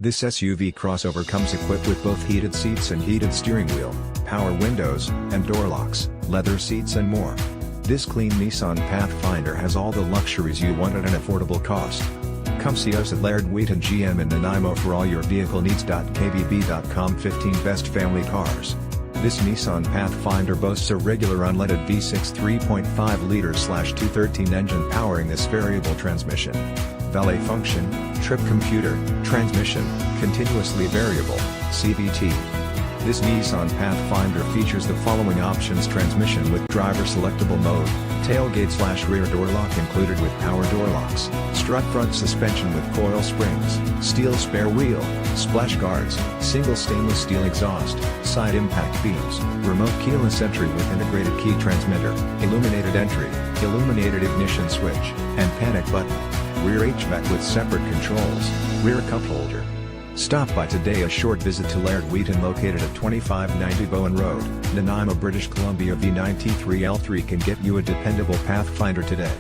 This SUV crossover comes equipped with both heated seats and heated steering wheel, power windows, and door locks, leather seats and more. This clean Nissan Pathfinder has all the luxuries you want at an affordable cost. Come see us at Laird Wheaton GM in Nanaimo for all your vehicle needs. KBB.com 15 Best Family Cars. This Nissan Pathfinder boasts a regular unleaded V6 3.5-liter/213 engine powering this variable transmission. Valet Function, trip computer, transmission, continuously variable, CVT. This Nissan Pathfinder features the following options: transmission with driver selectable mode, tailgate/rear door lock included with power door locks, strut front suspension with coil springs, steel spare wheel, splash guards, single stainless steel exhaust, side impact beams, remote keyless entry with integrated key transmitter, illuminated entry, illuminated ignition switch, and panic button. Rear HVAC with separate controls, rear cup holder. Stop by today. A short visit to Laird Wheaton located at 2590 Bowen Road, Nanaimo, British Columbia. V9 T3L3 can get you a dependable Pathfinder today.